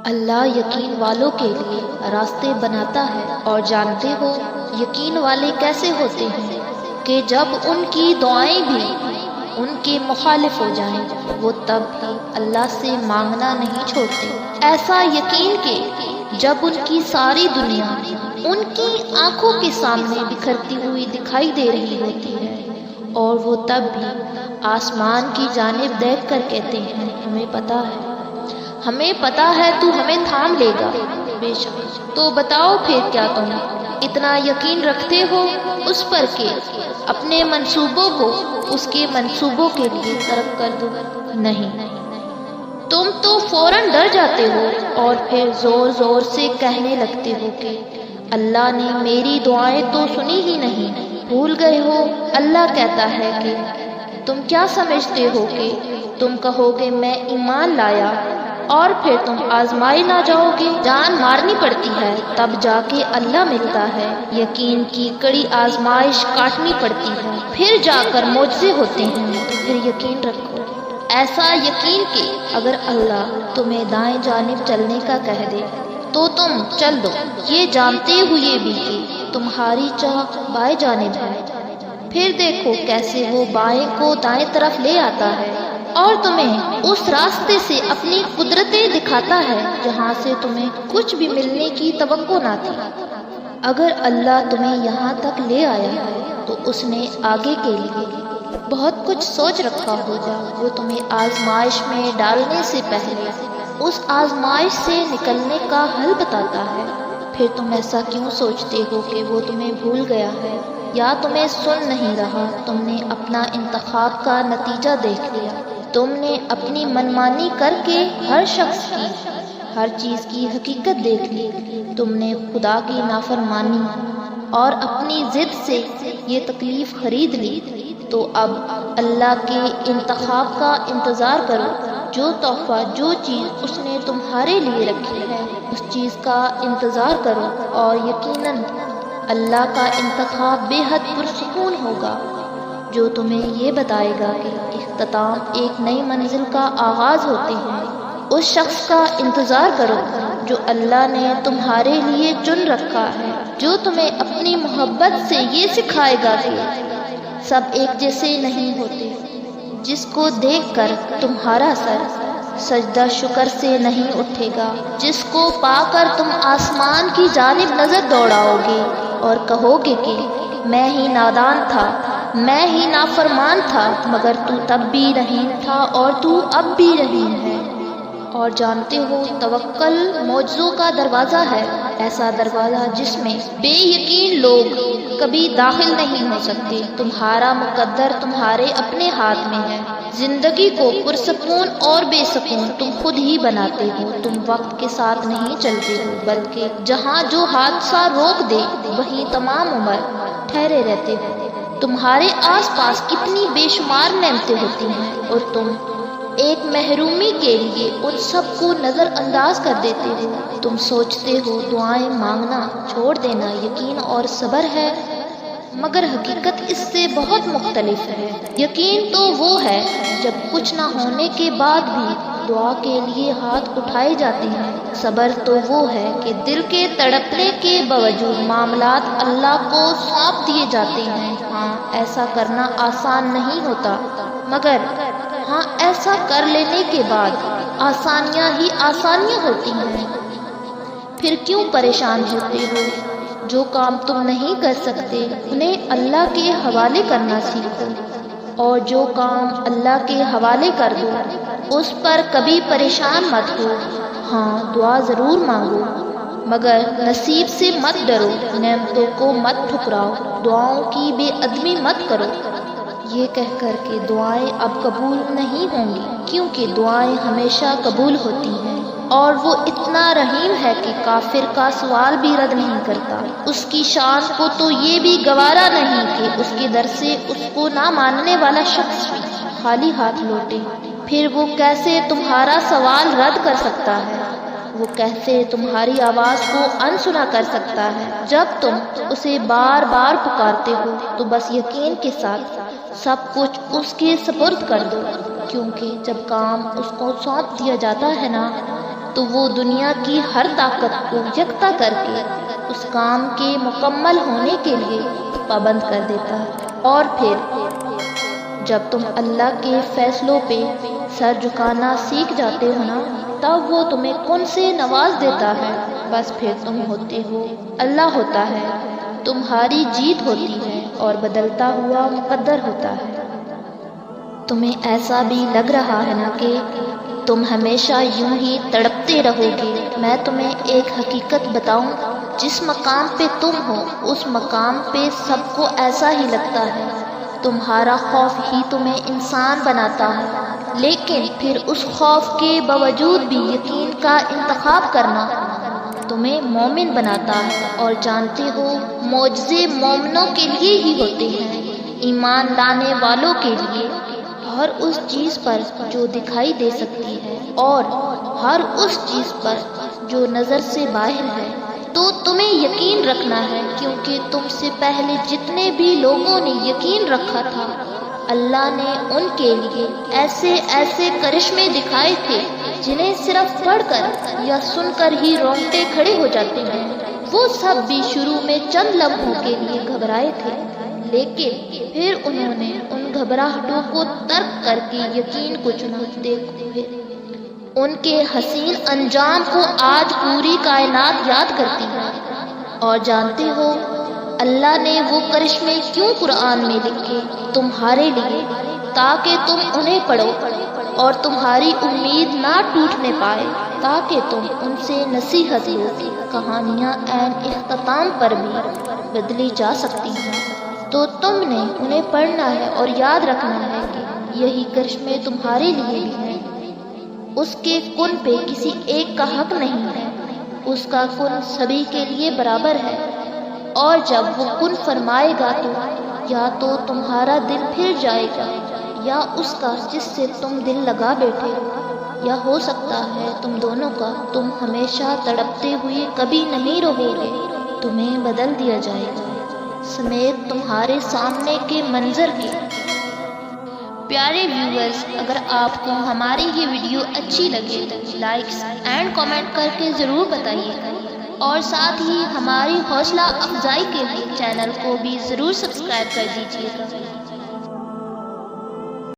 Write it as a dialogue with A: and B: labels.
A: اللہ یقین والوں کے لیے راستے بناتا ہے، اور جانتے ہو یقین والے کیسے ہوتے ہیں کہ جب ان کی دعائیں بھی ان کے مخالف ہو جائیں وہ تب بھی اللہ سے مانگنا نہیں چھوڑتے۔ ایسا یقین کہ جب ان کی ساری دنیا ان کی آنکھوں کے سامنے بکھرتی ہوئی دکھائی دے رہی ہوتی ہے اور وہ تب بھی آسمان کی جانب دیکھ کر کہتے ہیں ہمیں پتا ہے تو ہمیں تھام لے گا۔ بے شک، تو بتاؤ پھر کیا تم اتنا یقین رکھتے ہو اس پر کہ اپنے منصوبوں کو اس کے منصوبوں کے لیے ترک کر دو؟ نہیں، تم تو فوراً ڈر جاتے ہو اور پھر زور زور سے کہنے لگتے ہو کہ اللہ نے میری دعائیں تو سنی ہی نہیں، بھول گئے ہو۔ اللہ کہتا ہے کہ تم کیا سمجھتے ہو کہ تم کہو گے میں ایمان لایا اور پھر تم آزمائے نہ جاؤ گے؟ جان مارنی پڑتی ہے تب جا کے اللہ ملتا ہے، یقین کی کڑی آزمائش کاٹنی پڑتی ہے پھر جا کر معجزے ہوتے ہیں۔ تو پھر یقین رکھو، ایسا یقین کہ اگر اللہ تمہیں دائیں جانب چلنے کا کہہ دے تو تم چل دو، یہ جانتے ہوئے بھی کہ تمہاری چاہ بائیں جانب ہے، پھر دیکھو کیسے وہ بائیں کو دائیں طرف لے آتا ہے اور تمہیں اس راستے سے اپنی قدرتیں دکھاتا ہے جہاں سے تمہیں کچھ بھی ملنے کی توقع نہ تھی۔ اگر اللہ تمہیں یہاں تک لے آیا ہے تو اس نے آگے کے لیے بہت کچھ سوچ رکھا ہوگا۔ وہ تمہیں آزمائش میں ڈالنے سے پہلے اس آزمائش سے نکلنے کا حل بتاتا ہے۔ پھر تم ایسا کیوں سوچتے ہو کہ وہ تمہیں بھول گیا ہے یا تمہیں سن نہیں رہا؟ تم نے اپنا انتخاب کا نتیجہ دیکھ لیا، تم نے اپنی منمانی کر کے ہر شخص کی ہر چیز کی حقیقت دیکھ لی، تم نے خدا کی نافرمانی اور اپنی ضد سے یہ تکلیف خرید لی۔ تو اب اللہ کے انتخاب کا انتظار کرو، جو تحفہ جو چیز اس نے تمہارے لیے رکھی ہے اس چیز کا انتظار کرو، اور یقیناً اللہ کا انتخاب بے حد پرسکون ہوگا جو تمہیں یہ بتائے گا کہ اختتام ایک نئی منزل کا آغاز ہوتے ہیں۔ اس شخص کا انتظار کرو جو اللہ نے تمہارے لیے چن رکھا ہے، جو تمہیں اپنی محبت سے یہ سکھائے گا کہ سب ایک جیسے نہیں ہوتے، جس کو دیکھ کر تمہارا سر سجدہ شکر سے نہیں اٹھے گا، جس کو پا کر تم آسمان کی جانب نظر دوڑاؤ گے اور کہو گے کہ میں ہی نادان تھا، میں ہی نافرمان تھا، مگر تو تب بھی رحیم تھا اور تو اب بھی رحیم ہے۔ اور جانتے ہو توکل معجزوں کا دروازہ ہے، ایسا دروازہ جس میں بے یقین لوگ کبھی داخل نہیں ہو سکتے۔ تمہارا مقدر تمہارے اپنے ہاتھ میں ہے، زندگی کو پرسکون اور بے سکون تم خود ہی بناتے ہو۔ تم وقت کے ساتھ نہیں چلتے ہو بلکہ جہاں جو حادثہ روک دے وہیں تمام عمر ٹھہرے رہتے ہو۔ تمہارے آس پاس کتنی بے شمار نعمتیں ہوتی ہیں اور تم ایک محرومی کے لیے ان سب کو نظر انداز کر دیتے ہو۔ تم سوچتے ہو دعائیں مانگنا چھوڑ دینا یقین اور صبر ہے، مگر حقیقت اس سے بہت مختلف ہے۔ یقین تو وہ ہے جب کچھ نہ ہونے کے بعد بھی دعا کے لیے ہاتھ اٹھائے جاتے ہیں۔ صبر تو وہ ہے کہ دل کے تڑپنے کے باوجود معاملات اللہ کو سونپ دیے جاتے ہیں۔ ہاں، ایسا کرنا آسان نہیں ہوتا، مگر ہاں ایسا کر لینے کے بعد آسانیاں ہی آسانیاں ہوتی ہیں۔ پھر کیوں پریشان ہوتے ہو؟ جو کام تم نہیں کر سکتے انہیں اللہ کے حوالے کرنا سیکھو، اور جو کام اللہ کے حوالے کر دو اس پر کبھی پریشان مت ہو۔ ہاں، دعا ضرور مانگو مگر نصیب سے مت ڈرو، نعمتوں کو مت ٹھکراؤ، دعاؤں کی بے ادبی مت کرو یہ کہہ کر کہ دعائیں اب قبول نہیں ہوں گی، کیونکہ دعائیں ہمیشہ قبول ہوتی ہیں، اور وہ اتنا رحیم ہے کہ کافر کا سوال بھی رد نہیں کرتا۔ اس کی شان کو تو یہ بھی گوارا نہیں کہ اس کے در سے اس کو نہ ماننے والا شخص بھی خالی ہاتھ لوٹے۔ پھر وہ کیسے تمہارا سوال رد کر سکتا ہے؟ وہ کیسے تمہاری آواز کو انسنا کر سکتا ہے؟ جب تم اسے بار بار پکارتے ہو تو بس یقین کے ساتھ سب کچھ اس کے سپرد کر دو، کیونکہ جب کام اس کو سونپ دیا جاتا ہے نا تو وہ دنیا کی ہر طاقت کو یکتا کر کے اس کام کے مکمل ہونے کے لیے پابند کر دیتا ہے۔ اور پھر جب تم اللہ کے فیصلوں پہ سر جھکانا سیکھ جاتے ہو نا، تب وہ تمہیں کن سے نواز دیتا ہے۔ بس پھر تم ہوتے ہو، اللہ ہوتا ہے، تمہاری جیت ہوتی ہے اور بدلتا ہوا مقدر ہوتا ہے۔ تمہیں ایسا بھی لگ رہا ہے نا کہ تم ہمیشہ یوں ہی تڑپتے رہو گے۔ میں تمہیں ایک حقیقت بتاؤں، جس مقام پہ تم ہو اس مقام پہ سب کو ایسا ہی لگتا ہے۔ تمہارا خوف ہی تمہیں انسان بناتا ہے، لیکن پھر اس خوف کے باوجود بھی یقین کا انتخاب کرنا تمہیں مومن بناتا ہے۔ اور جانتے ہو، معجزے مومنوں کے لیے ہی ہوتے ہیں، ایمان لانے والوں کے لیے، ہر اس چیز پر جو دکھائی دے سکتی ہے اور ہر اس چیز پر جو نظر سے باہر ہے۔ تو تمہیں یقین رکھنا ہے، کیونکہ تم سے پہلے جتنے بھی لوگوں نے یقین رکھا تھا، اللہ نے ان کے لیے ایسے ایسے کرشمے دکھائے تھے جنہیں صرف پڑھ کر یا سن کر ہی رونگٹے کھڑے ہو جاتے ہیں۔ وہ سب بھی شروع میں چند لمحوں کے لیے گھبرائے تھے، لیکن پھر انہوں نے ان گھبراہٹوں کو ترک کر کے یقین کو چنا۔ دیکھو پھر ان کے حسین انجام کو آج پوری کائنات یاد کرتی ہے۔ اور جانتے ہو اللہ نے وہ کرشمے کیوں قرآن میں لکھے؟ تمہارے لیے، تاکہ تم انہیں پڑھو اور تمہاری امید نہ ٹوٹنے پائے، تاکہ تم ان سے نصیحت لو۔ کہانیاں عین اختتام پر بھی بدلی جا سکتی ہیں، تو تم نے انہیں پڑھنا ہے اور یاد رکھنا ہے کہ یہی کرشمے تمہارے لیے بھی ہیں۔ اس کے کن پہ کسی ایک کا حق نہیں ہے، اس کا کن سبھی کے لیے برابر ہے۔ اور جب وہ کن فرمائے گا تو یا تو تمہارا دل پھر جائے گا، یا اس کا جس سے تم دل لگا بیٹھے ہو، یا ہو سکتا ہے تم دونوں کا۔ تم ہمیشہ تڑپتے ہوئے کبھی نہیں رہو گے، تمہیں بدل دیا جائے گا سمیت تمہارے سامنے کے منظر کے۔ پیارے ویورز، اگر آپ کو ہماری یہ ویڈیو اچھی لگے تو لائکس اینڈ کامنٹ کر کے ضرور بتائیے گا، اور ساتھ ہی ہماری حوصلہ افزائی کے لیے چینل کو بھی ضرور سبسکرائب کر دیجیے گا۔